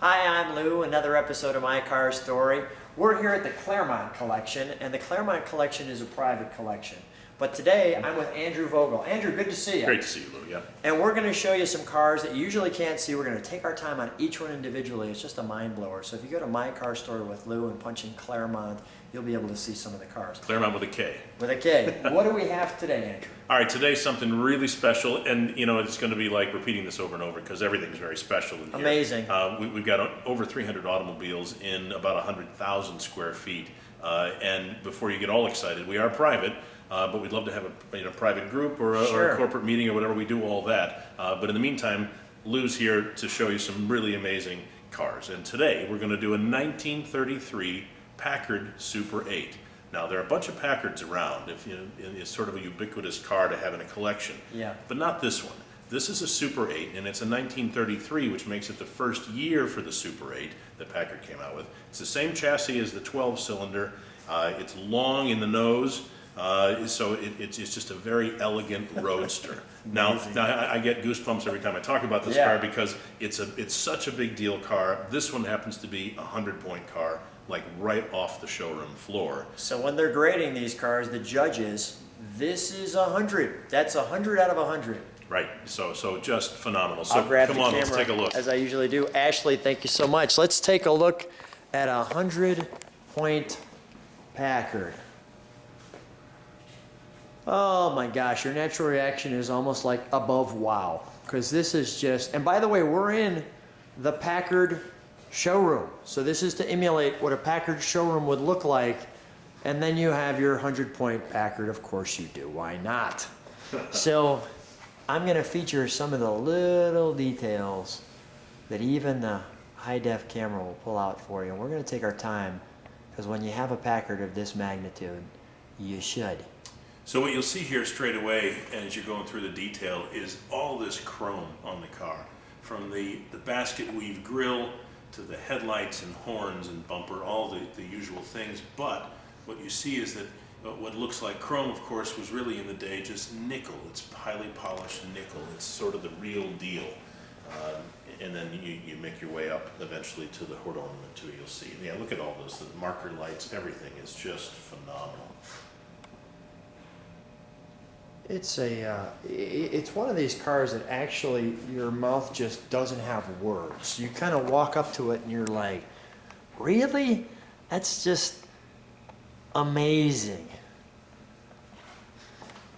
Hi, I'm Lou, another episode of My Car Story. We're here at the Klairmont Collection, and the Klairmont Collection is a private collection. But today, I'm with Andrew Vogel. Andrew, good to see you. Great to see you, Lou, yeah. And we're going to show you some cars that you usually can't see. We're going to take our time on each one individually. It's just a mind blower. So if you go to My Car Story with Lou and punch in Klairmont, you'll be able to see some of the cars. Klairmont with a K. With a K. What do we have today, Andrew? All right, today's something really special, and you know, it's going to be like repeating this over and over because everything's very special in here. Amazing. We've got over 300 automobiles in about 100,000 square feet. And before you get all excited, we are private. But we'd love to have a private group or a corporate meeting or whatever. We do all that. But in the meantime, Lou's here to show you some really amazing cars. And today we're going to do a 1933 Packard Super 8. Now there are a bunch of Packards around. It's sort of a ubiquitous car to have in a collection. Yeah. But not this one. This is a Super 8, and it's a 1933, which makes it the first year for the Super 8 that Packard came out with. It's the same chassis as the 12-cylinder. It's long in the nose. So it's just a very elegant roadster. now I get goosebumps every time I talk about this car because it's such a big deal car. This one happens to be a 100-point car, like right off the showroom floor. So when they're grading these cars, the judges, this is 100. That's 100 out of 100. Right. So just phenomenal. So I'll grab come the on, camera, let's take a look. as I usually do. Ashley, thank you so much. Let's take a look at a 100-point Packard. Oh my gosh, your natural reaction is almost like above wow, because this is just, and by the way, we're in the Packard showroom. So this is to emulate what a Packard showroom would look like, and then you have your 100-point Packard. Of course you do, why not? So I'm gonna feature some of the little details that even the high-def camera will pull out for you. And we're gonna take our time, because when you have a Packard of this magnitude, you should. So what you'll see here straight away as you're going through the detail is all this chrome on the car. From the basket weave grille to the headlights and horns and bumper, all the usual things. But what you see is that what looks like chrome, of course, was really in the day just nickel. It's highly polished nickel. It's sort of the real deal. And then you make your way up eventually to the hood ornament too, you'll see. Yeah, look at all those, the marker lights, everything is just phenomenal. It's one of these cars that actually your mouth just doesn't have words. You kind of walk up to it and you're like, really? That's just amazing.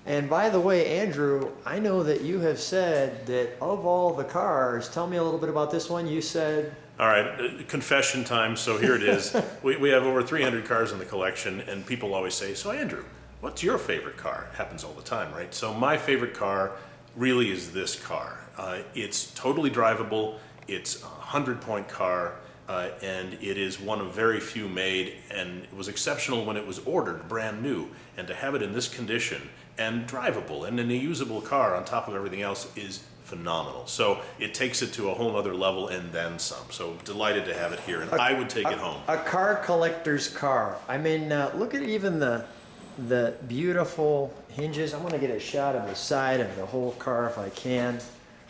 And by the way, Andrew, I know that you have said that of all the cars, tell me a little bit about this one. You said... All right, confession time, so here it is. we have over 300 cars in the collection, and people always say, so Andrew, what's your favorite car? It happens all the time, right? So my favorite car really is this car. It's totally drivable. It's a 100-point car, and it is one of very few made, and it was exceptional when it was ordered, brand new. And to have it in this condition and drivable and in a usable car on top of everything else is phenomenal. So it takes it to a whole other level and then some. So delighted to have it here, and I would take it home. A car collector's car. I mean, look at even the beautiful hinges. I'm going to get a shot of the side of the whole car if I can,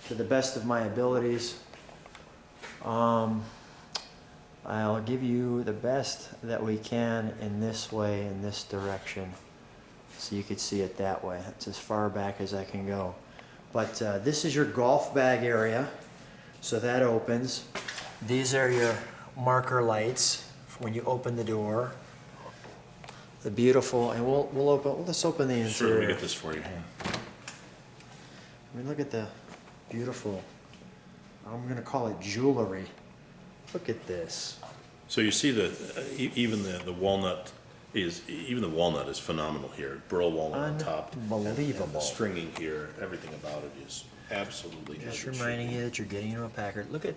to the best of my abilities. I'll give you the best that we can in this way, in this direction, so you could see it that way. That's as far back as I can go. But this is your golf bag area, so that opens. These are your marker lights when you open the door. The beautiful, and let's open the interior. Sure, let me get this for you. I mean, look at the beautiful, I'm gonna call it jewelry. Look at this. So you see even the walnut is phenomenal here. Burl walnut on top. Unbelievable. And the stringing here, everything about it is absolutely just reminding you that you're getting into a Packard. Look at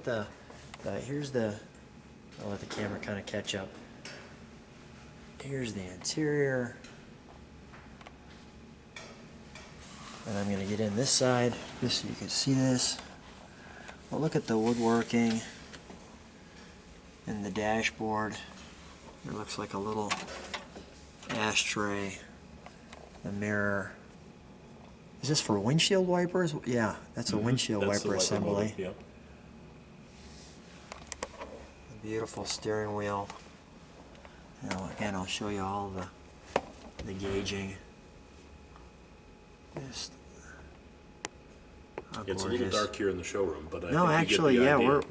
here's I'll let the camera kind of catch up. Here's the interior. And I'm going to get in this side just so you can see this. Well, look at the woodworking and the dashboard. It looks like a little ashtray. The mirror. Is this for windshield wipers? Yeah, that's a windshield wiper assembly. Yep. Beautiful steering wheel. Now again, I'll show you all the gauging. Just how It's a little gorgeous. dark here in the showroom, but I No, think actually, you get yeah, the idea.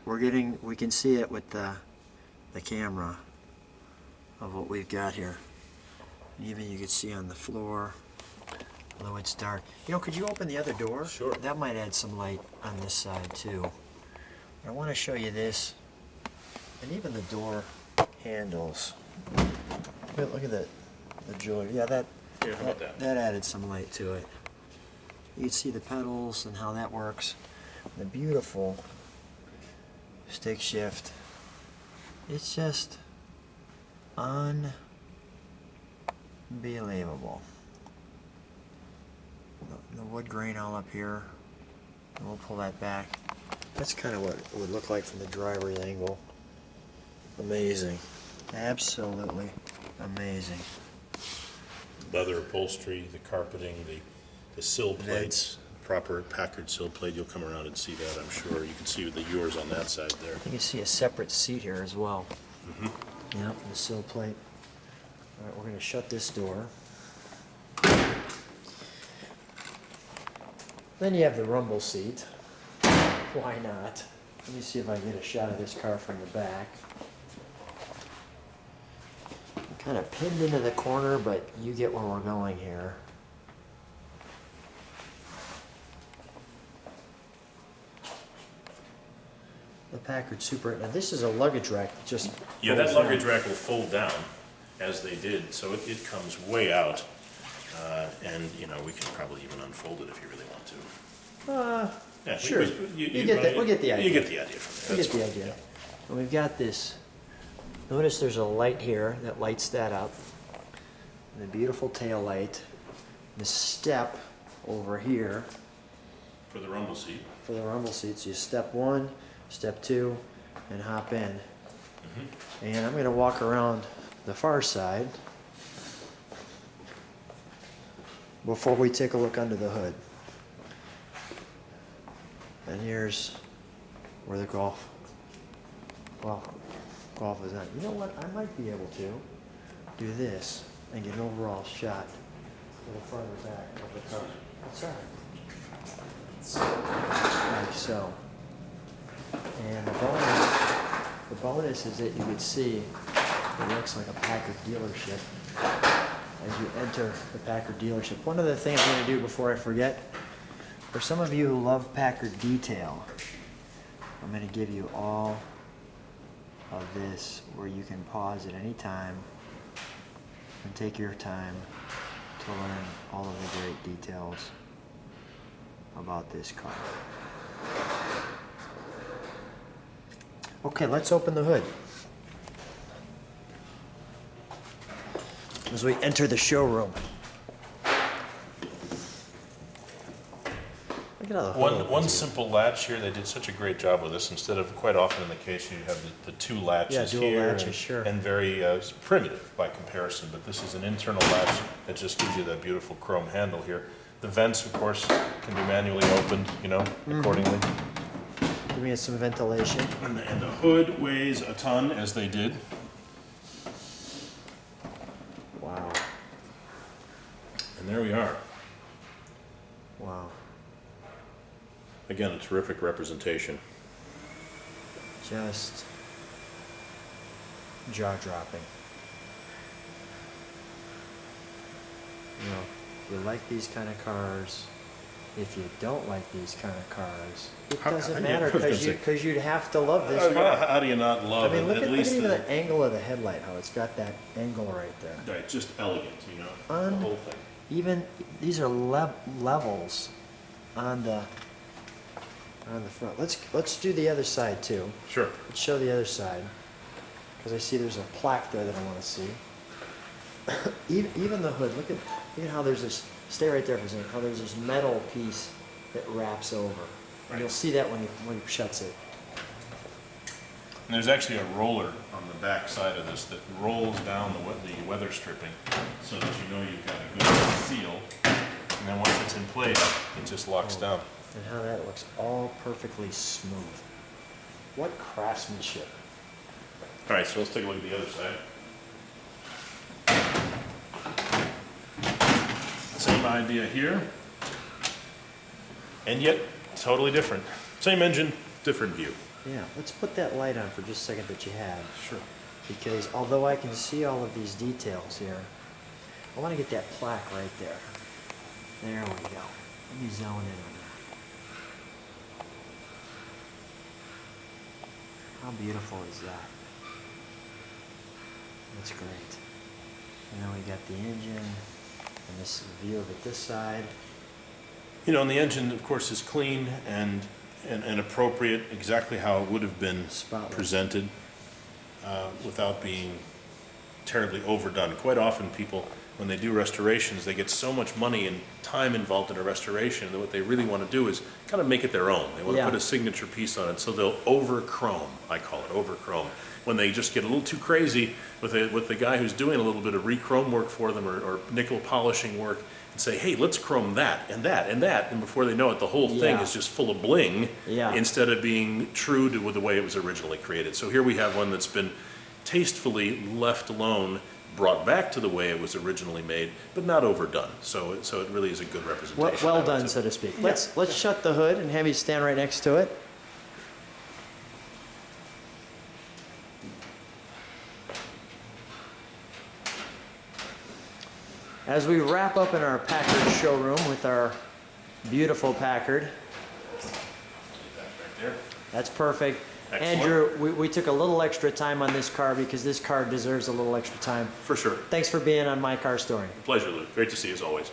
we're getting, we can see it with the camera of what we've got here. And even you can see on the floor, although it's dark. You know, could you open the other door? Sure. That might add some light on this side too. I want to show you this, and even the door handles. Look at the jewelry. Yeah, Here, how about that? that added some light to it. You can see the pedals and how that works. The beautiful stick shift. It's just unbelievable. The wood grain all up here. And we'll pull that back. That's kind of what it would look like from the driver's angle. Amazing. Absolutely amazing. Leather upholstery, the carpeting, the sill plates, proper Packard sill plate. You'll come around and see that, I'm sure. You can see the yours on that side there. You can see a separate seat here as well. Yep, the sill plate. All right, we're going to shut this door. Then you have the rumble seat. Why not? Let me see if I can get a shot of this car from the back. Kind of pinned into the corner, but you get where we're going here. The Packard Super. Now this is a luggage rack that just Yeah, that folds luggage down. rack will fold down, as they did, so it comes way out. And, you know, we can probably even unfold it if you really want to. Yeah, Sure. We'll get the idea. You get the idea from You there. get the idea. And we've got this. Notice there's a light here that lights that up. And the beautiful tail light. The step over here For the rumble seat. for the rumble seats. You step 1, step 2, and hop in. And I'm going to walk around the far side before we take a look under the hood. And here's where the golf is at. You know what? I might be able to do this and get an overall shot of the front and back of the car. That's all right. Like so. And the bonus is that you can see it looks like a Packard dealership as you enter the Packard dealership. One of the things I'm going to do before I forget, for some of you who love Packard detail, I'm going to give you all of this where you can pause at any time and take your time to learn all of the great details about this car. Okay, let's open the hood. As we enter the showroom. Look at how the hood One opens. simple latch here, they did such a great job with this. Instead of, quite often in the case, you have the two latches Yeah, dual here. latches, sure. And very primitive by comparison, but this is an internal latch that just gives you that beautiful chrome handle here. The vents, of course, can be manually opened, you know, accordingly. Give me some ventilation. And the hood weighs a ton, as they did. Wow. And there we are. Wow. Again, a terrific representation. Just jaw-dropping. You know, if you like these kind of cars, if you don't like these kind of cars, it doesn't matter because you'd have to love this car. How do you not love I mean, look at at least even the, the angle of the headlight, how it's got that angle right there. right, just elegant, you know, the whole thing. Even these are levels on the front. Let's do the other side too. Sure. Let's show the other side because I see there's a plaque there that I want to see. Even the hood. Look at how there's this. Stay right there for a second. How there's this metal piece that wraps over. And you'll see that when he shuts it. And there's actually a roller on the back side of this that rolls down the weather stripping so that you know you've got a good seal. And then once it's in place, it just locks down. And how that looks all perfectly smooth. What craftsmanship. All right, so let's take a look at the other side. Same idea here, and yet totally different. Same engine, different view. Yeah, let's put that light on for just a second that you had. Sure. Because although I can see all of these details here, I want to get that plaque right there. There we go. Let me zone in on that. How beautiful is that? That's great. And then we got the engine, and this view of it this side. You know, and the engine, of course, is clean and appropriate, exactly how it would have been Spotless. presented, without being terribly overdone. Quite often people, when they do restorations, they get so much money and time involved in a restoration that what they really want to do is kind of make it their own. They want to put a signature piece on it, so they'll over-chrome, I call it, over-chrome. When they just get a little too crazy with the guy who's doing a little bit of re-chrome work for them, or nickel polishing work, and say, hey, let's chrome that and that and that, and before they know it, the whole thing is just full of bling, instead of being true to the way it was originally created. So here we have one that's been tastefully left alone, brought back to the way it was originally made, but not overdone. So it really is a good representation. Well done, so to speak. Let's shut the hood and have you stand right next to it. As we wrap up in our Packard showroom with our beautiful Packard. Right there. That's perfect. Excellent. Andrew, we took a little extra time on this car because this car deserves a little extra time. For sure. Thanks for being on My Car Story. Pleasure, Luke. Great to see you as always.